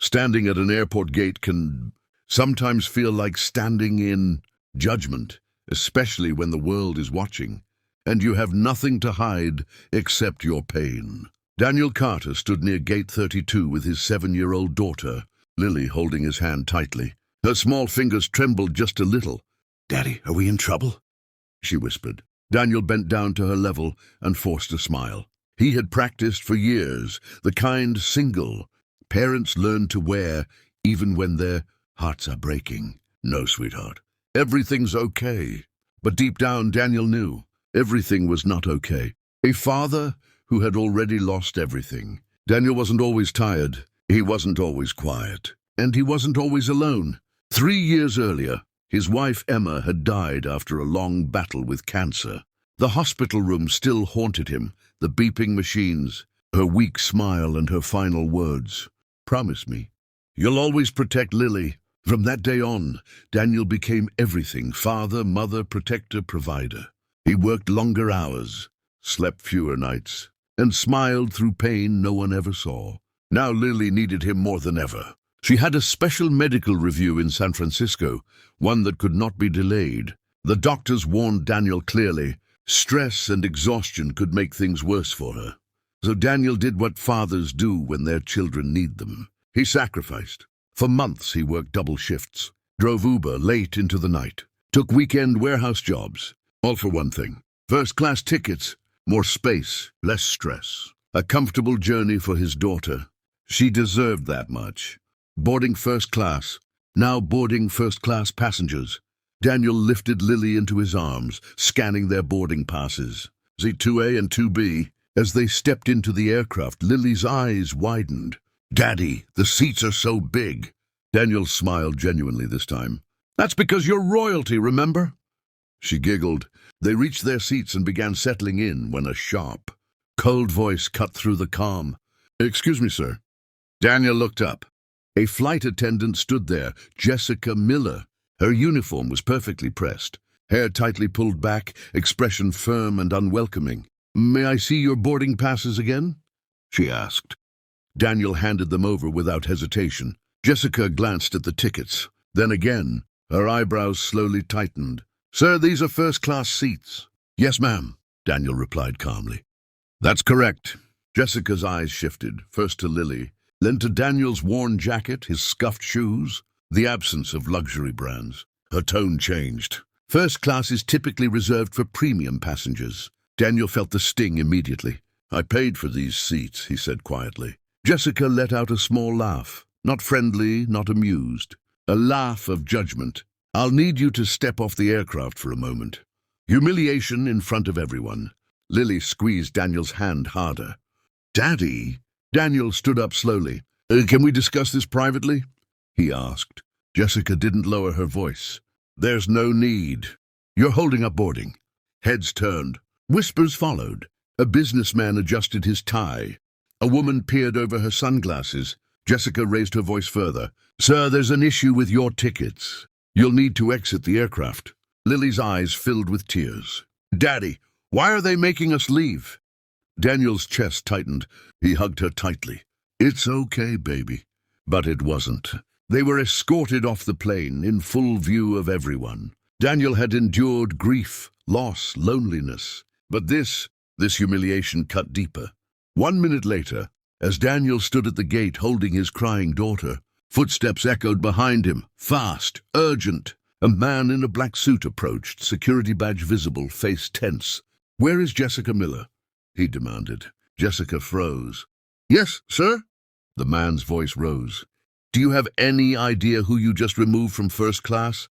Standing at an airport gate can sometimes feel like standing in judgment, especially when the world is watching, and you have nothing to hide except your pain. Daniel Carter stood near Gate 32 with his 7-year-old daughter, Lily, holding his hand tightly. Her small fingers trembled just a little. "Daddy, are we in trouble?" she whispered. Daniel bent down to her level and forced a smile. He had practiced for years, the kind single parents learn to wear even when their hearts are breaking. "No, sweetheart. Everything's okay." But deep down, Daniel knew everything was not okay. A father who had already lost everything. Daniel wasn't always tired. He wasn't always quiet. And he wasn't always alone. 3 years earlier, his wife Emma had died after a long battle with cancer. The hospital room still haunted him, the beeping machines, her weak smile and her final words. "Promise me, you'll always protect Lily." From that day on, Daniel became everything: father, mother, protector, provider. He worked longer hours, slept fewer nights, and smiled through pain no one ever saw. Now Lily needed him more than ever. She had a special medical review in San Francisco, one that could not be delayed. The doctors warned Daniel clearly. Stress and exhaustion could make things worse for her. So Daniel did what fathers do when their children need them. He sacrificed. For months he worked double shifts, drove Uber late into the night, took weekend warehouse jobs, all for one thing: first-class tickets, more space, less stress, a comfortable journey for his daughter. She deserved that much. Boarding first class, now boarding first-class passengers. Daniel lifted Lily into his arms, scanning their boarding passes. Z2A and 2B. As they stepped into the aircraft, Lily's eyes widened. "Daddy, the seats are so big." Daniel smiled genuinely this time. "That's because you're royalty, remember?" She giggled. They reached their seats and began settling in when a sharp, cold voice cut through the calm. "Excuse me, sir." Daniel looked up. A flight attendant stood there, Jessica Miller. Her uniform was perfectly pressed, hair tightly pulled back, expression firm and unwelcoming. "May I see your boarding passes again?" she asked. Daniel handed them over without hesitation. Jessica glanced at the tickets. Then again, her eyebrows slowly tightened. "Sir, these are first-class seats." "Yes, ma'am," Daniel replied calmly. "That's correct." Jessica's eyes shifted, first to Lily, then to Daniel's worn jacket, his scuffed shoes, the absence of luxury brands. Her tone changed. "First class is typically reserved for premium passengers." Daniel felt the sting immediately. "I paid for these seats," he said quietly. Jessica let out a small laugh, not friendly, not amused. A laugh of judgment. "I'll need you to step off the aircraft for a moment." Humiliation in front of everyone. Lily squeezed Daniel's hand harder. "Daddy?" Daniel stood up slowly. Can we discuss this privately?" he asked. Jessica didn't lower her voice. "There's no need. You're holding up boarding." Heads turned. Whispers followed. A businessman adjusted his tie. A woman peered over her sunglasses. Jessica raised her voice further. "Sir, there's an issue with your tickets. You'll need to exit the aircraft." Lily's eyes filled with tears. "Daddy, why are they making us leave?" Daniel's chest tightened. He hugged her tightly. "It's okay, baby." But it wasn't. They were escorted off the plane in full view of everyone. Daniel had endured grief, loss, loneliness. But this humiliation cut deeper. 1 minute later, as Daniel stood at the gate holding his crying daughter, footsteps echoed behind him, fast, urgent. A man in a black suit approached, security badge visible, face tense. "Where is Jessica Miller?" he demanded. Jessica froze. "Yes, sir?" The man's voice rose. "Do you have any idea who you just removed from first class?"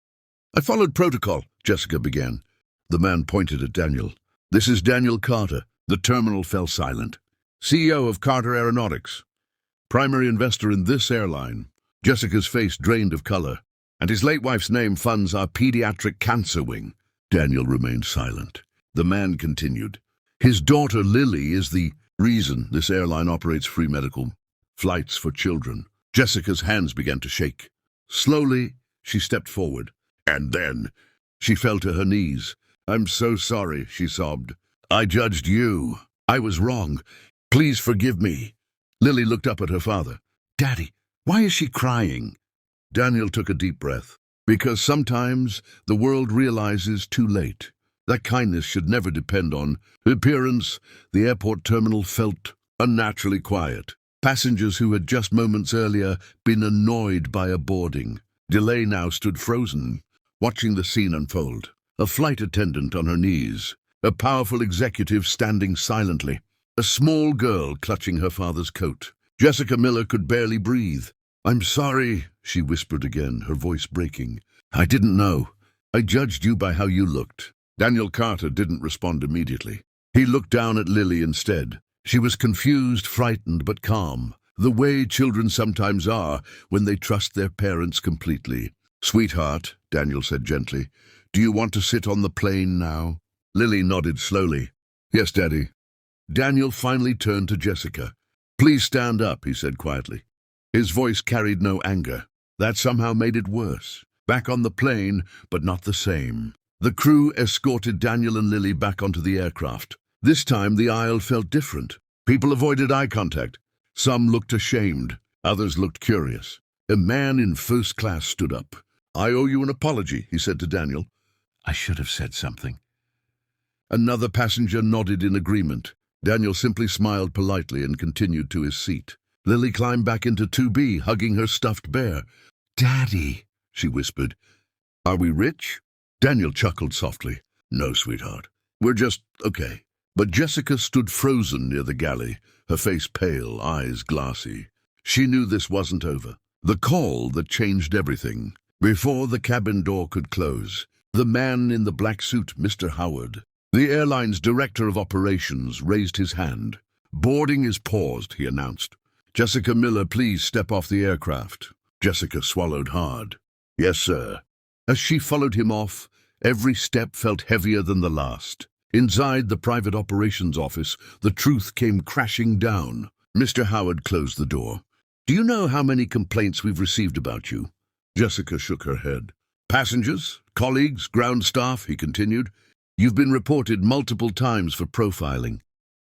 "I followed protocol," Jessica began. The man pointed at Daniel. "This is Daniel Carter." The terminal fell silent. "CEO of Carter Aeronautics. Primary investor in this airline." Jessica's face drained of color. "And his late wife's name funds our pediatric cancer wing." Daniel remained silent. The man continued. "His daughter Lily is the reason this airline operates free medical flights for children." Jessica's hands began to shake. Slowly, she stepped forward. And then she fell to her knees. "I'm so sorry," she sobbed. "I judged you. I was wrong. Please forgive me." Lily looked up at her father. "Daddy, Why is she crying? Daniel took a deep breath. Because sometimes the world realizes too late that kindness should never depend on appearance. The airport terminal felt unnaturally quiet. Passengers who had just moments earlier been annoyed by a boarding delay now stood frozen, watching the scene unfold. A flight attendant on her knees, a powerful executive standing silently, a small girl clutching her father's coat. Jessica Miller could barely breathe. "I'm sorry," she whispered again, her voice breaking. "I didn't know. I judged you by how you looked." Daniel Carter didn't respond immediately. He looked down at Lily instead. She was confused, frightened, but calm, the way children sometimes are when they trust their parents completely. "Sweetheart," Daniel said gently, "do you want to sit on the plane now?" Lily nodded slowly. "Yes, Daddy." Daniel finally turned to Jessica. "Please stand up," he said quietly. His voice carried no anger. That somehow made it worse. Back on the plane, but not the same. The crew escorted Daniel and Lily back onto the aircraft. This time the aisle felt different. People avoided eye contact. Some looked ashamed. Others looked curious. A man in first class stood up. "I owe you an apology," he said to Daniel. "I should have said something." Another passenger nodded in agreement. Daniel simply smiled politely and continued to his seat. Lily climbed back into 2B, hugging her stuffed bear. "Daddy," she whispered. "Are we rich?" Daniel chuckled softly. "No, sweetheart. We're just okay." But Jessica stood frozen near the galley, her face pale, eyes glassy. She knew this wasn't over. The call that changed everything. Before the cabin door could close, the man in the black suit, Mr. Howard, the airline's director of operations, raised his hand. "Boarding is paused," he announced. "Jessica Miller, please step off the aircraft." Jessica swallowed hard. "Yes, sir." As she followed him off, every step felt heavier than the last. Inside the private operations office, the truth came crashing down. Mr. Howard closed the door. "Do you know how many complaints we've received about you?" Jessica shook her head. "Passengers, colleagues, ground staff," he continued. "You've been reported multiple times for profiling."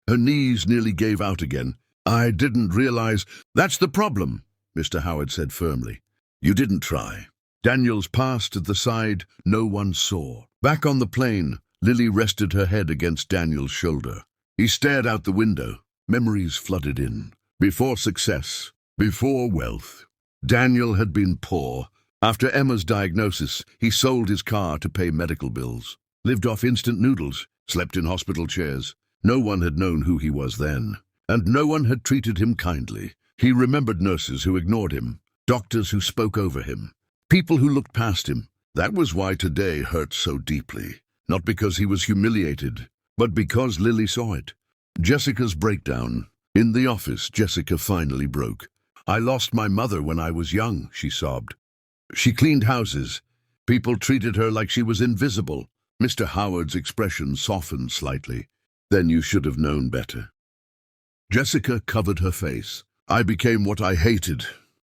Her knees nearly gave out again. "I didn't realize—" "That's the problem," Mr. Howard said firmly. "You didn't try." Daniel's past at the side, no one saw. Back on the plane, Lily rested her head against Daniel's shoulder. He stared out the window. Memories flooded in. Before success, before wealth. Daniel had been poor. After Emma's diagnosis, he sold his car to pay medical bills, lived off instant noodles, slept in hospital chairs. No one had known who he was then, and no one had treated him kindly. He remembered nurses who ignored him, doctors who spoke over him, people who looked past him. That was why today hurt so deeply. Not because he was humiliated, but because Lily saw it. Jessica's breakdown. In the office, Jessica finally broke. "I lost my mother when I was young," she sobbed. She cleaned houses. People treated her like she was invisible. Mr. Howard's expression softened slightly. "Then you should have known better." Jessica covered her face. "I became what I hated."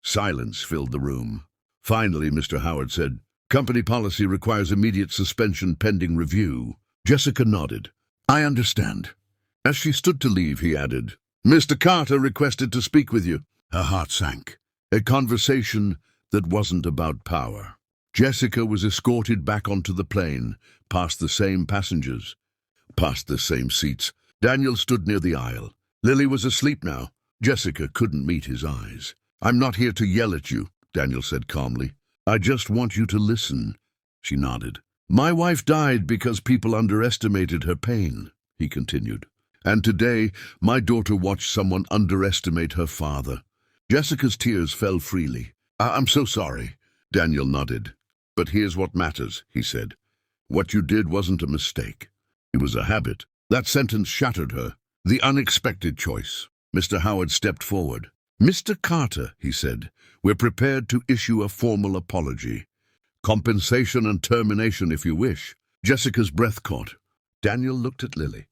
Silence filled the room. Finally, Mr. Howard said, "Company policy requires immediate suspension pending review." Jessica nodded. "I understand." As she stood to leave, he added, "Mr. Carter requested to speak with you." Her heart sank. A conversation that wasn't about power. Jessica was escorted back onto the plane, past the same passengers, past the same seats. Daniel stood near the aisle. Lily was asleep now. Jessica couldn't meet his eyes. "I'm not here to yell at you," Daniel said calmly. "I just want you to listen." She nodded. "My wife died because people underestimated her pain," he continued. "And today, my daughter watched someone underestimate her father." Jessica's tears fell freely. "I'm so sorry." Daniel nodded. "But here's what matters," he said. "What you did wasn't a mistake. It was a habit." That sentence shattered her. The unexpected choice. Mr. Howard stepped forward. "Mr. Carter," he said, "we're prepared to issue a formal apology. Compensation and termination if you wish." Jessica's breath caught. Daniel looked at Lily.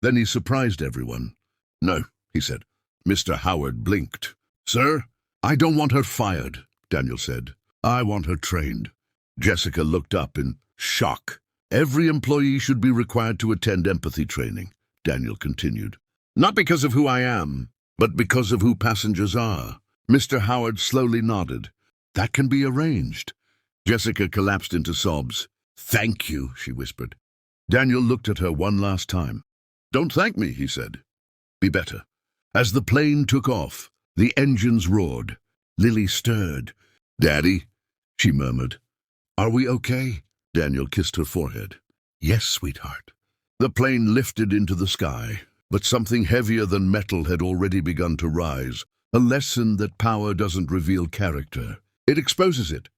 Then he surprised everyone. "No," he said. Mr. Howard blinked. "Sir, I don't want her fired," Daniel said. "I want her trained." Jessica looked up in shock. "Every employee should be required to attend empathy training," Daniel continued. "Not because of who I am, but because of who passengers are." Mr. Howard slowly nodded. That can be arranged. Jessica collapsed into sobs. Thank you, she whispered. Daniel looked at her one last time. Don't thank me, he said. Be better. As the plane took off, the engines roared. Lily stirred. Daddy, she murmured. Are we okay? Daniel kissed her forehead. Yes, sweetheart. The plane lifted into the sky, but something heavier than metal had already begun to rise. A lesson that power doesn't reveal character. It exposes it.